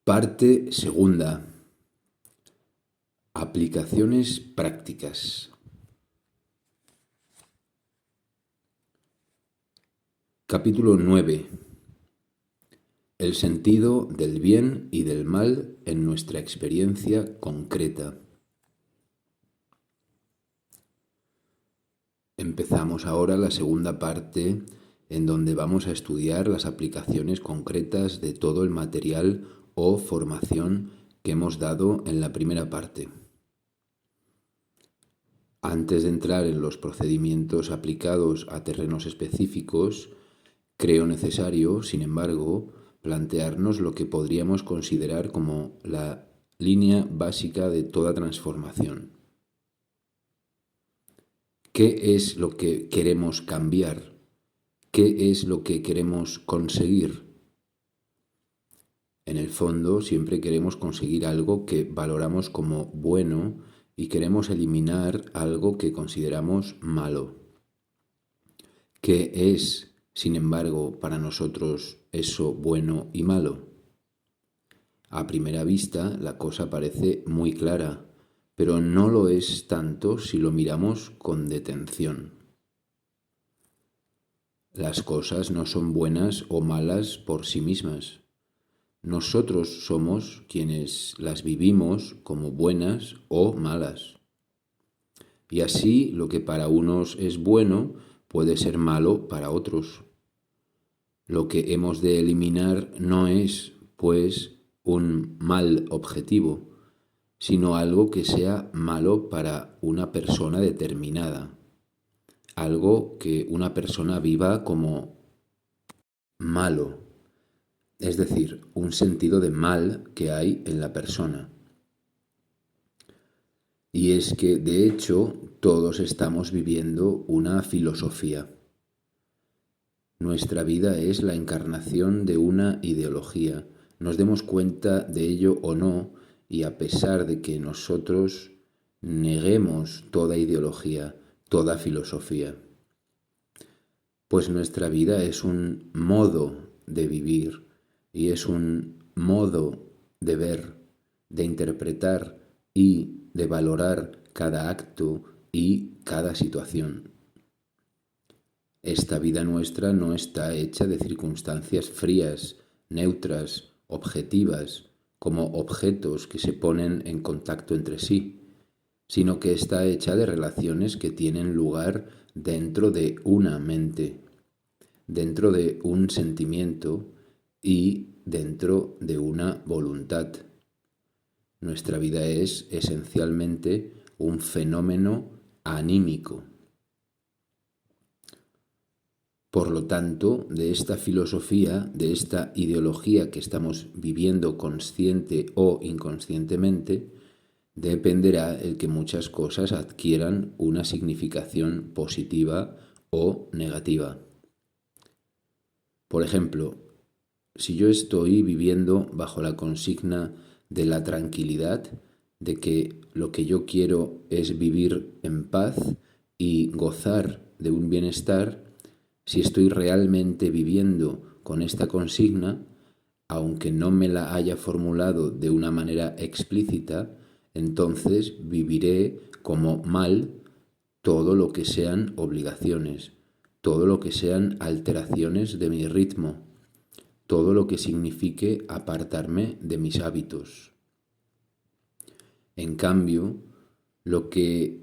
Parte segunda. Aplicaciones prácticas. Capítulo 9. El sentido del bien y del mal en nuestra experiencia concreta. Empezamos ahora la segunda parte en donde vamos a estudiar las aplicaciones concretas de todo el material o formación que hemos dado en la primera parte. Antes de entrar en los procedimientos aplicados a terrenos específicos, creo necesario, sin embargo, plantearnos lo que podríamos considerar como la línea básica de toda transformación. ¿Qué es lo que queremos cambiar? ¿Qué es lo que queremos conseguir? En el fondo, siempre queremos conseguir algo que valoramos como bueno y queremos eliminar algo que consideramos malo. ¿Qué es, sin embargo, para nosotros eso bueno y malo? A primera vista, la cosa parece muy clara, pero no lo es tanto si lo miramos con detención. Las cosas no son buenas o malas por sí mismas. Nosotros somos quienes las vivimos como buenas o malas. Y así lo que para unos es bueno puede ser malo para otros. Lo que hemos de eliminar no es, pues, un mal objetivo, sino algo que sea malo para una persona determinada, algo que una persona viva como malo. Es decir, un sentido de mal que hay en la persona. Y es que, de hecho, todos estamos viviendo una filosofía. Nuestra vida es la encarnación de una ideología, nos demos cuenta de ello o no, y a pesar de que nosotros neguemos toda ideología, toda filosofía. Pues nuestra vida es un modo de vivir y es un modo de ver, de interpretar y de valorar cada acto y cada situación. Esta vida nuestra no está hecha de circunstancias frías, neutras, objetivas, como objetos que se ponen en contacto entre sí, sino que está hecha de relaciones que tienen lugar dentro de una mente, dentro de un sentimiento y dentro de una voluntad. Nuestra vida es esencialmente un fenómeno anímico. Por lo tanto, de esta filosofía, de esta ideología que estamos viviendo consciente o inconscientemente, dependerá el que muchas cosas adquieran una significación positiva o negativa. Por ejemplo, si yo estoy viviendo bajo la consigna de la tranquilidad, de que lo que yo quiero es vivir en paz y gozar de un bienestar, si estoy realmente viviendo con esta consigna, aunque no me la haya formulado de una manera explícita, entonces viviré como mal todo lo que sean obligaciones, todo lo que sean alteraciones de mi ritmo, todo lo que signifique apartarme de mis hábitos. En cambio, lo que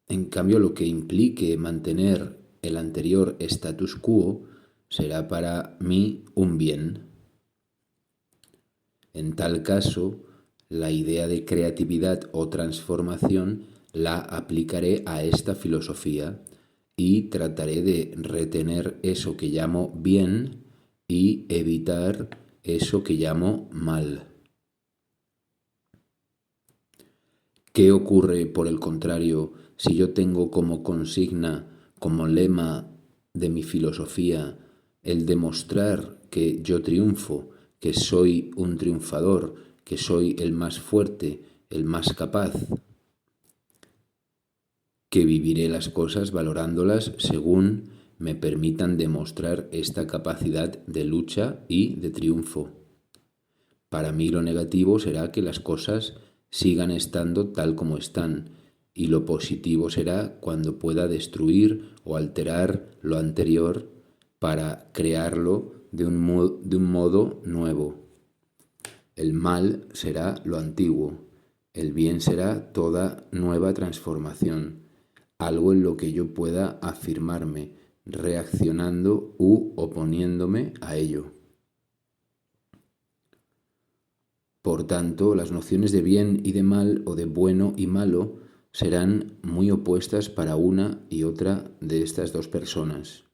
implique mantener el anterior status quo será para mí un bien. En tal caso, la idea de creatividad o transformación la aplicaré a esta filosofía y trataré de retener eso que llamo bien y evitar eso que llamo mal. ¿Qué ocurre, por el contrario, si yo tengo como consigna, como lema de mi filosofía, el demostrar que yo triunfo, que soy un triunfador, que soy el más fuerte, el más capaz? Que viviré las cosas valorándolas según me permitan demostrar esta capacidad de lucha y de triunfo. Para mí lo negativo será que las cosas sigan estando tal como están, y lo positivo será cuando pueda destruir o alterar lo anterior para crearlo de un modo nuevo. El mal será lo antiguo, el bien será toda nueva transformación, algo en lo que yo pueda afirmarme, reaccionando u oponiéndome a ello. Por tanto, las nociones de bien y de mal o de bueno y malo serán muy opuestas para una y otra de estas dos personas.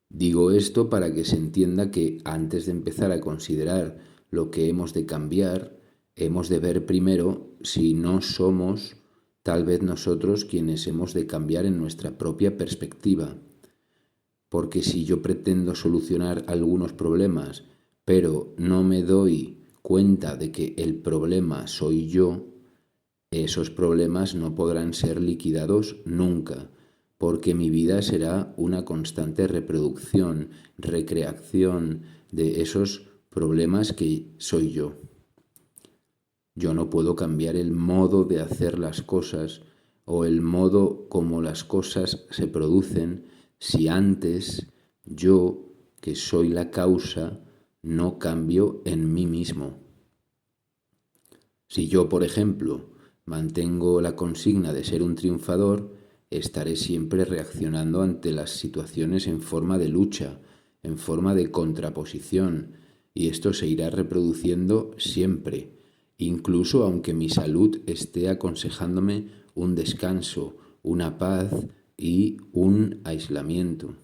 Digo esto para que se entienda que antes de empezar a considerar lo que hemos de cambiar, hemos de ver primero si no somos tal vez nosotros quienes hemos de cambiar en nuestra propia perspectiva. Porque si yo pretendo solucionar algunos problemas, pero no me doy cuenta de que el problema soy yo, esos problemas no podrán ser liquidados nunca, porque mi vida será una constante reproducción, recreación de esos problemas que soy yo. Yo no puedo cambiar el modo de hacer las cosas o el modo como las cosas se producen si antes yo, que soy la causa, no cambio en mí mismo. Si yo, por ejemplo, mantengo la consigna de ser un triunfador, estaré siempre reaccionando ante las situaciones en forma de lucha, en forma de contraposición, y esto se irá reproduciendo siempre, incluso aunque mi salud esté aconsejándome un descanso, una paz y un aislamiento.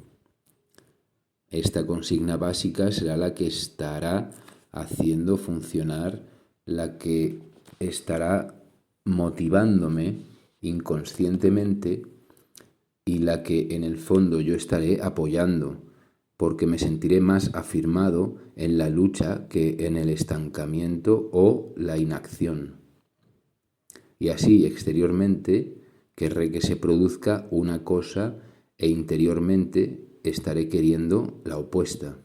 Esta consigna básica será la que estará haciendo funcionar, la que estará motivándome inconscientemente y la que en el fondo yo estaré apoyando, porque me sentiré más afirmado en la lucha que en el estancamiento o la inacción. Y así exteriormente querré que se produzca una cosa e interiormente estaré queriendo la opuesta.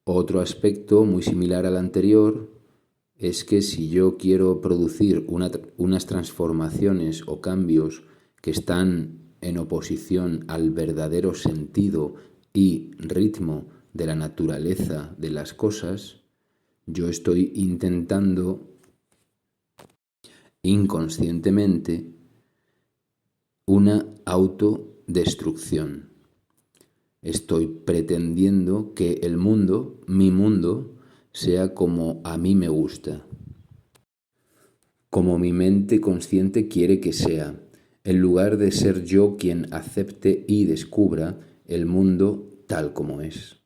Otro aspecto muy similar al anterior es que si yo quiero producir unas transformaciones o cambios que están en oposición al verdadero sentido y ritmo de la naturaleza de las cosas, yo estoy intentando inconscientemente una autodestrucción. Estoy pretendiendo que el mundo, mi mundo, sea como a mí me gusta, como mi mente consciente quiere que sea, en lugar de ser yo quien acepte y descubra el mundo tal como es.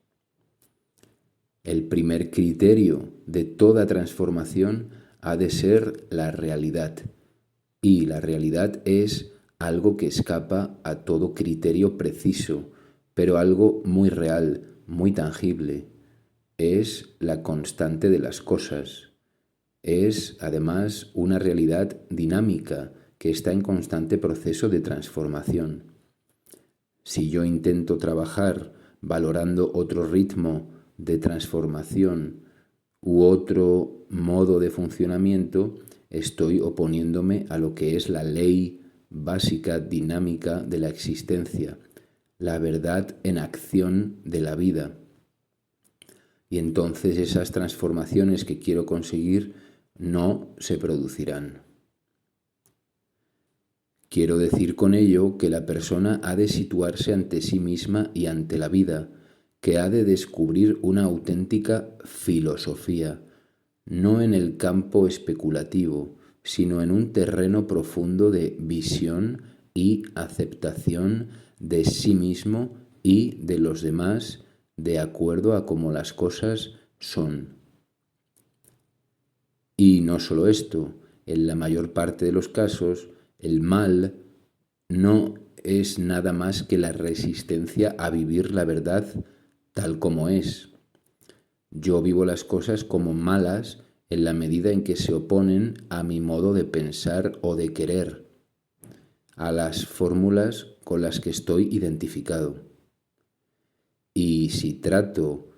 El primer criterio de toda transformación ha de ser la realidad, y la realidad es algo que escapa a todo criterio preciso, pero algo muy real, muy tangible. Es la constante de las cosas. Es, además, una realidad dinámica que está en constante proceso de transformación. Si yo intento trabajar valorando otro ritmo de transformación u otro modo de funcionamiento, estoy oponiéndome a lo que es la ley básica dinámica de la existencia, la verdad en acción de la vida. Y entonces esas transformaciones que quiero conseguir no se producirán. Quiero decir con ello que la persona ha de situarse ante sí misma y ante la vida, que ha de descubrir una auténtica filosofía, no en el campo especulativo, sino en un terreno profundo de visión y aceptación de sí mismo y de los demás de acuerdo a cómo las cosas son. Y no solo esto, en la mayor parte de los casos, el mal no es nada más que la resistencia a vivir la verdad tal como es. Yo vivo las cosas como malas en la medida en que se oponen a mi modo de pensar o de querer, a las fórmulas con las que estoy identificado. Y si trato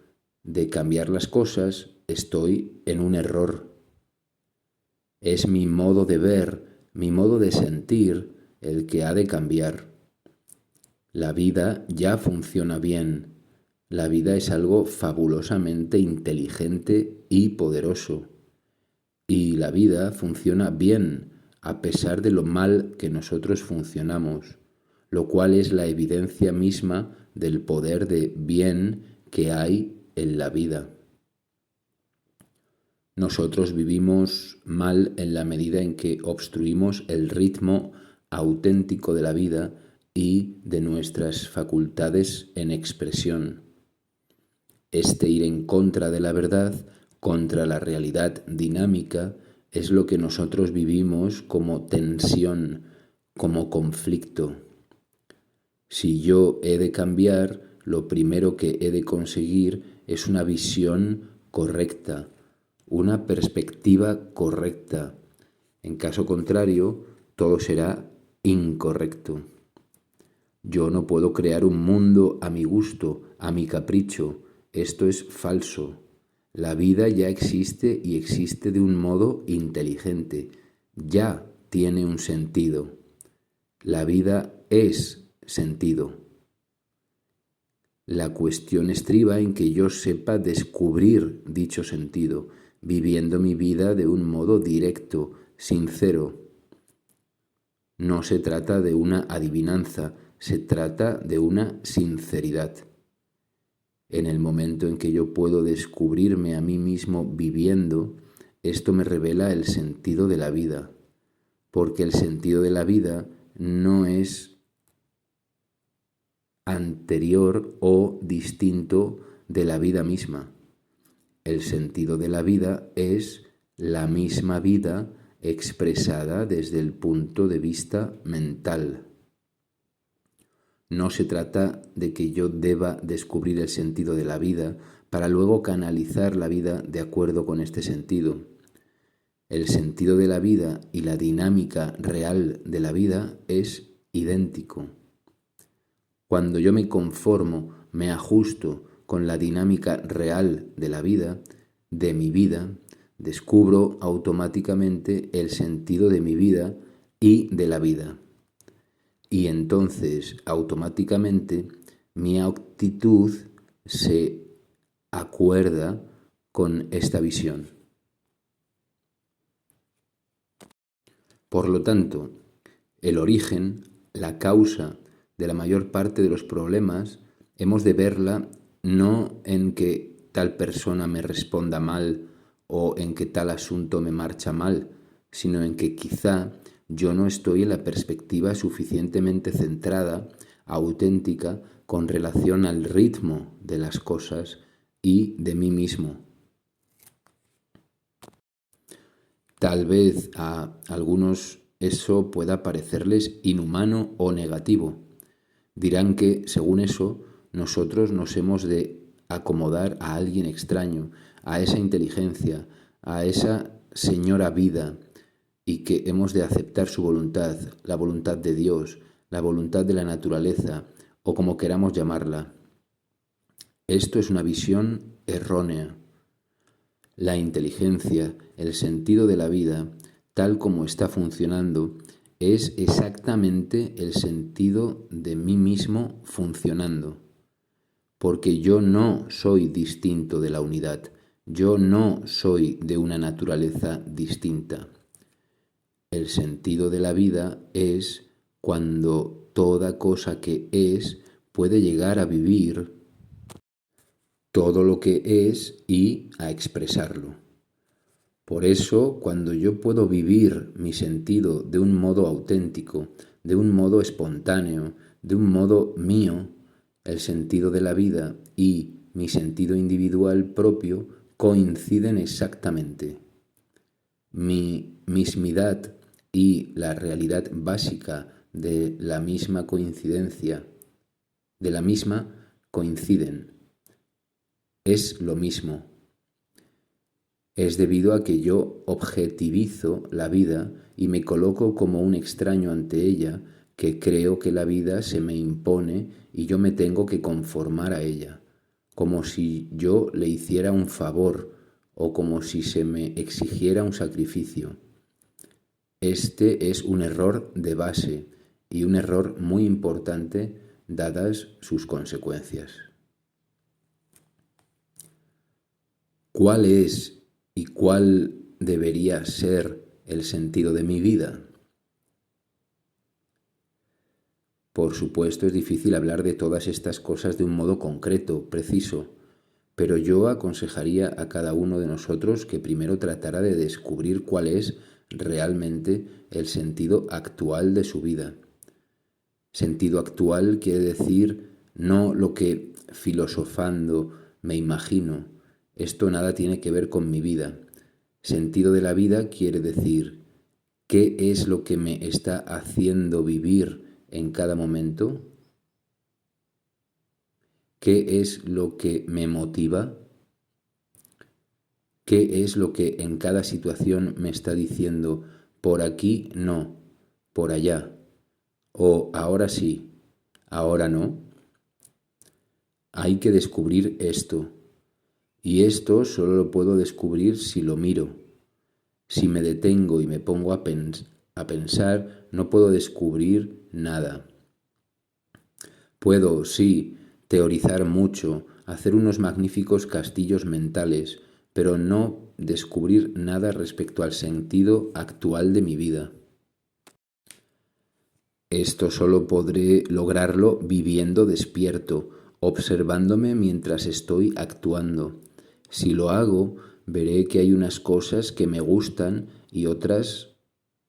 de cambiar las cosas, estoy en un error. Es mi modo de ver, mi modo de sentir el que ha de cambiar. La vida ya funciona bien. La vida es algo fabulosamente inteligente y poderoso. Y la vida funciona bien, a pesar de lo mal que nosotros funcionamos, lo cual es la evidencia misma del poder de bien que hay en la vida. Nosotros vivimos mal en la medida en que obstruimos el ritmo auténtico de la vida y de nuestras facultades en expresión. Este ir en contra de la verdad, contra la realidad dinámica, es lo que nosotros vivimos como tensión, como conflicto. Si yo he de cambiar, lo primero que he de conseguir es una visión correcta, una perspectiva correcta. En caso contrario, todo será incorrecto. Yo no puedo crear un mundo a mi gusto, a mi capricho. Esto es falso. La vida ya existe y existe de un modo inteligente. Ya tiene un sentido. La vida es sentido. La cuestión estriba en que yo sepa descubrir dicho sentido, viviendo mi vida de un modo directo, sincero. No se trata de una adivinanza, se trata de una sinceridad. En el momento en que yo puedo descubrirme a mí mismo viviendo, esto me revela el sentido de la vida, porque el sentido de la vida no es anterior o distinto de la vida misma. El sentido de la vida es la misma vida expresada desde el punto de vista mental. No se trata de que yo deba descubrir el sentido de la vida para luego canalizar la vida de acuerdo con este sentido. El sentido de la vida y la dinámica real de la vida es idéntico. Cuando yo me conformo, me ajusto con la dinámica real de la vida, de mi vida, descubro automáticamente el sentido de mi vida y de la vida. Y entonces automáticamente mi actitud se acuerda con esta visión. Por lo tanto, el origen, la causa de la mayor parte de los problemas, hemos de verla no en que tal persona me responda mal o en que tal asunto me marcha mal, sino en que quizá yo no estoy en la perspectiva suficientemente centrada, auténtica, con relación al ritmo de las cosas y de mí mismo. Tal vez a algunos eso pueda parecerles inhumano o negativo. Dirán que, según eso, nosotros nos hemos de acomodar a alguien extraño, a esa inteligencia, a esa señora vida, y que hemos de aceptar su voluntad, la voluntad de Dios, la voluntad de la naturaleza, o como queramos llamarla. Esto es una visión errónea. La inteligencia, el sentido de la vida, tal como está funcionando, es exactamente el sentido de mí mismo funcionando. Porque yo no soy distinto de la unidad, yo no soy de una naturaleza distinta. El sentido de la vida es cuando toda cosa que es puede llegar a vivir todo lo que es y a expresarlo. Por eso, cuando yo puedo vivir mi sentido de un modo auténtico, de un modo espontáneo, de un modo mío, el sentido de la vida y mi sentido individual propio coinciden exactamente. Mi mismidad y la realidad básica de la misma coincidencia, de la misma coinciden. Es lo mismo. Es debido a que yo objetivizo la vida y me coloco como un extraño ante ella, que creo que la vida se me impone y yo me tengo que conformar a ella. como si yo le hiciera un favor o como si se me exigiera un sacrificio. Este es un error de base y un error muy importante dadas sus consecuencias. ¿Cuál es y cuál debería ser el sentido de mi vida? Por supuesto, es difícil hablar de todas estas cosas de un modo concreto, preciso, pero yo aconsejaría a cada uno de nosotros que primero tratara de descubrir cuál es realmente el sentido actual de su vida. Sentido actual quiere decir no lo que filosofando me imagino. Esto nada tiene que ver con mi vida. Sentido de la vida quiere decir qué es lo que me está haciendo vivir en cada momento, qué es lo que me motiva, qué es lo que en cada situación me está diciendo por aquí no, por allá, o ahora sí, ahora no. Hay que descubrir esto, y esto solo lo puedo descubrir si lo miro. Si me detengo y me pongo a pensar, no puedo descubrir nada. Puedo, sí, teorizar mucho, hacer unos magníficos castillos mentales, pero no descubrir nada respecto al sentido actual de mi vida. Esto solo podré lograrlo viviendo despierto, observándome mientras estoy actuando. Si lo hago, veré que hay unas cosas que me gustan y otras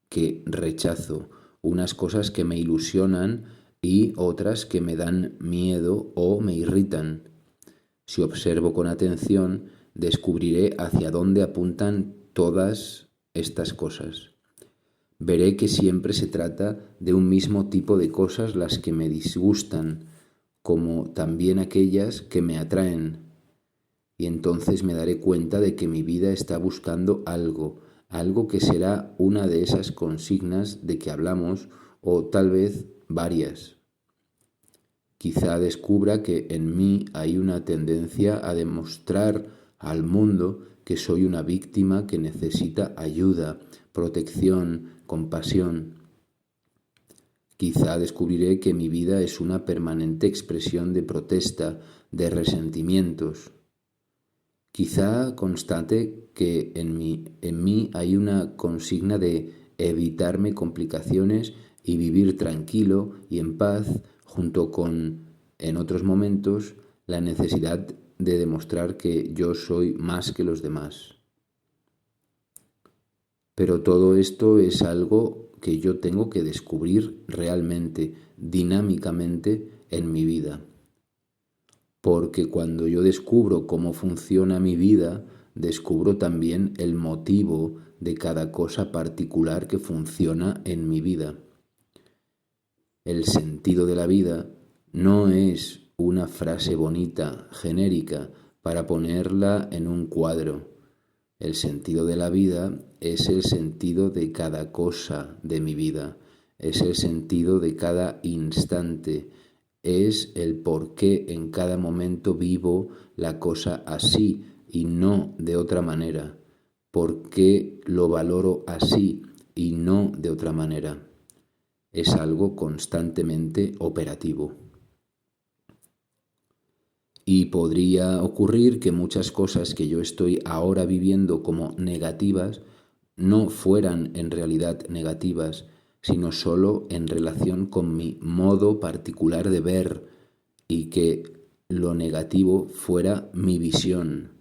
que rechazo, unas cosas que me ilusionan y otras que me dan miedo o me irritan. Si observo con atención, descubriré hacia dónde apuntan todas estas cosas. Veré que siempre se trata de un mismo tipo de cosas las que me disgustan, como también aquellas que me atraen. Y entonces me daré cuenta de que mi vida está buscando algo que será una de esas consignas de que hablamos, o tal vez varias. Quizá descubra que en mí hay una tendencia a demostrar al mundo que soy una víctima que necesita ayuda, protección, compasión. Quizá descubriré que mi vida es una permanente expresión de protesta, de resentimientos. Quizá constate que en mí hay una consigna de evitarme complicaciones y vivir tranquilo y en paz, junto con, en otros momentos, la necesidad de demostrar que yo soy más que los demás. Pero todo esto es algo que yo tengo que descubrir realmente, dinámicamente en mi vida. Porque cuando yo descubro cómo funciona mi vida, descubro también el motivo de cada cosa particular que funciona en mi vida. El sentido de la vida no es una frase bonita, genérica, para ponerla en un cuadro. El sentido de la vida es el sentido de cada cosa de mi vida, es el sentido de cada instante, es el por qué en cada momento vivo la cosa así y no de otra manera, por qué lo valoro así y no de otra manera. Es algo constantemente operativo. Y podría ocurrir que muchas cosas que yo estoy ahora viviendo como negativas no fueran en realidad negativas, sino solo en relación con mi modo particular de ver, y que lo negativo fuera mi visión.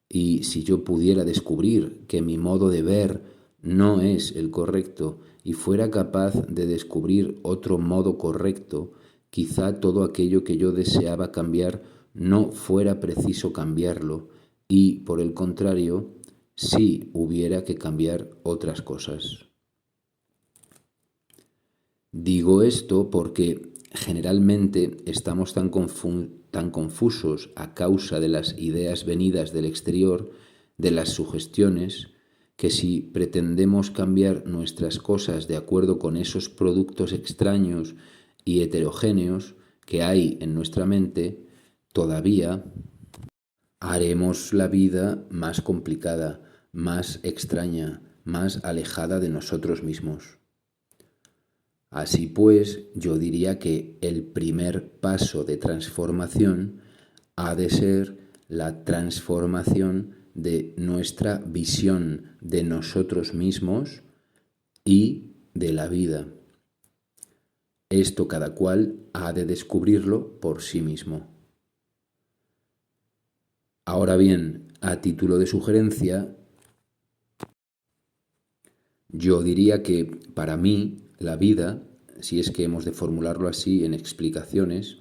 Y si yo pudiera descubrir que mi modo de ver no es el correcto y fuera capaz de descubrir otro modo correcto, quizá todo aquello que yo deseaba cambiar no fuera preciso cambiarlo y, por el contrario, sí hubiera que cambiar otras cosas. Digo esto porque generalmente estamos tan confusos a causa de las ideas venidas del exterior, de las sugestiones, que si pretendemos cambiar nuestras cosas de acuerdo con esos productos extraños y heterogéneos que hay en nuestra mente, todavía haremos la vida más complicada, más extraña, más alejada de nosotros mismos. Así pues, yo diría que el primer paso de transformación ha de ser la transformación de nuestra visión de nosotros mismos y de la vida. Esto cada cual ha de descubrirlo por sí mismo. Ahora bien, a título de sugerencia, yo diría que para mí la vida, si es que hemos de formularlo así en explicaciones,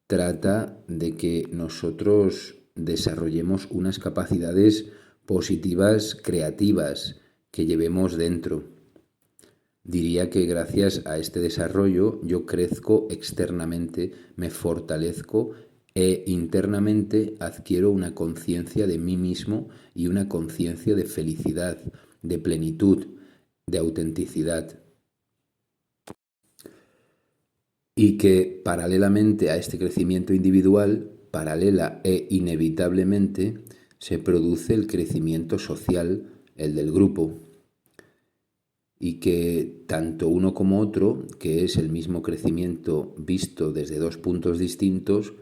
trata de que nosotros desarrollemos unas capacidades positivas, creativas, que llevemos dentro. Diría que gracias a este desarrollo yo crezco externamente, me fortalezco e internamente adquiero una conciencia de mí mismo y una conciencia de felicidad, de plenitud, de autenticidad. Y que paralelamente a este crecimiento individual, paralela e inevitablemente, se produce el crecimiento social, el del grupo, y que tanto uno como otro, que es el mismo crecimiento visto desde dos puntos distintos,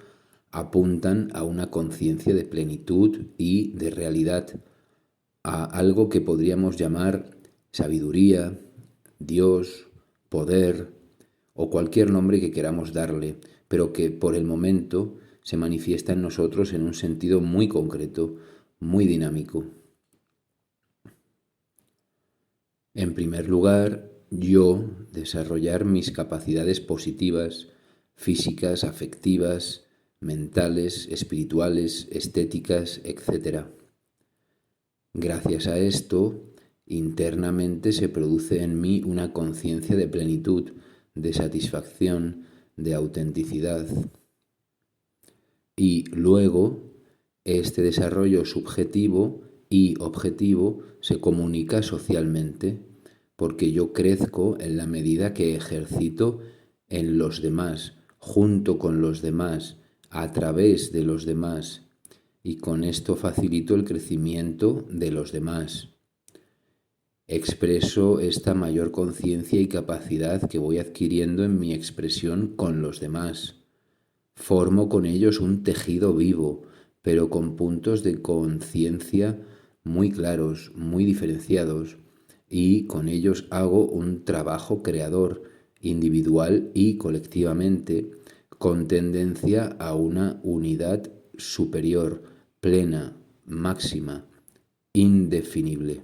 apuntan a una conciencia de plenitud y de realidad, a algo que podríamos llamar sabiduría, Dios, poder o cualquier nombre que queramos darle, pero que por el momento se manifiesta en nosotros en un sentido muy concreto, muy dinámico. En primer lugar, yo desarrollar mis capacidades positivas, físicas, afectivas, mentales, espirituales, estéticas, etc. Gracias a esto, internamente se produce en mí una conciencia de plenitud, de satisfacción, de autenticidad. Y luego, este desarrollo subjetivo y objetivo se comunica socialmente, porque yo crezco en la medida que ejercito en los demás, junto con los demás, a través de los demás, y con esto facilito el crecimiento de los demás. Expreso esta mayor conciencia y capacidad que voy adquiriendo en mi expresión con los demás. Formo con ellos un tejido vivo, pero con puntos de conciencia muy claros, muy diferenciados, y con ellos hago un trabajo creador, individual y colectivamente, con tendencia a una unidad superior, plena, máxima, indefinible.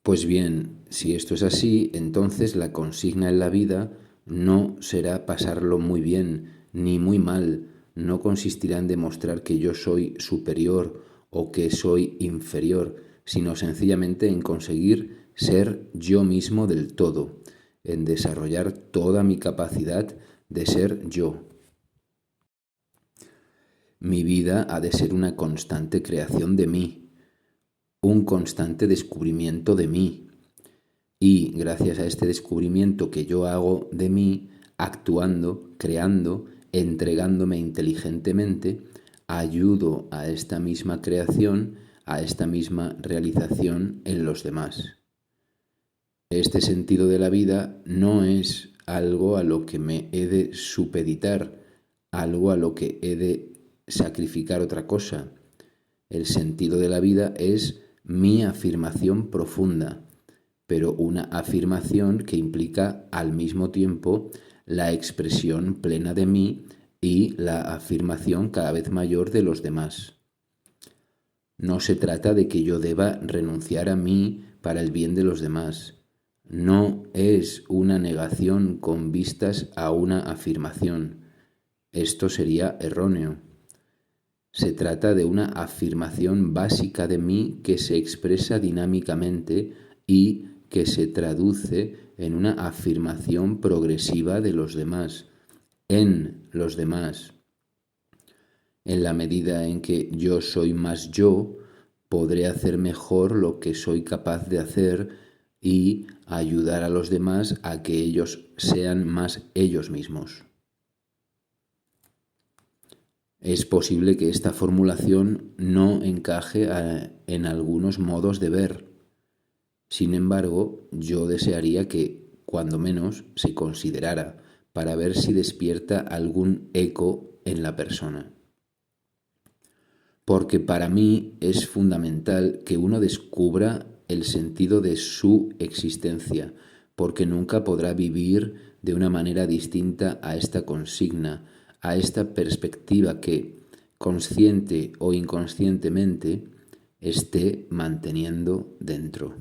Pues bien, si esto es así, entonces la consigna en la vida no será pasarlo muy bien ni muy mal, no consistirá en demostrar que yo soy superior o que soy inferior, sino sencillamente en conseguir ser yo mismo del todo, en desarrollar toda mi capacidad de ser yo. Mi vida ha de ser una constante creación de mí, un constante descubrimiento de mí. Y gracias a este descubrimiento que yo hago de mí, actuando, creando, entregándome inteligentemente, ayudo a esta misma creación, a esta misma realización en los demás. Este sentido de la vida no es algo a lo que me he de supeditar, algo a lo que he de sacrificar otra cosa. El sentido de la vida es mi afirmación profunda, pero una afirmación que implica al mismo tiempo la expresión plena de mí y la afirmación cada vez mayor de los demás. No se trata de que yo deba renunciar a mí para el bien de los demás. No es una negación con vistas a una afirmación. Esto sería erróneo. Se trata de una afirmación básica de mí que se expresa dinámicamente y que se traduce en una afirmación progresiva de los demás, en los demás. En la medida en que yo soy más yo, podré hacer mejor lo que soy capaz de hacer y ayudar a los demás a que ellos sean más ellos mismos. Es posible que esta formulación no encaje en algunos modos de ver. Sin embargo, yo desearía que, cuando menos, se considerara para ver si despierta algún eco en la persona. Porque para mí es fundamental que uno descubra el sentido de su existencia, porque nunca podrá vivir de una manera distinta a esta consigna, a esta perspectiva que, consciente o inconscientemente, esté manteniendo dentro.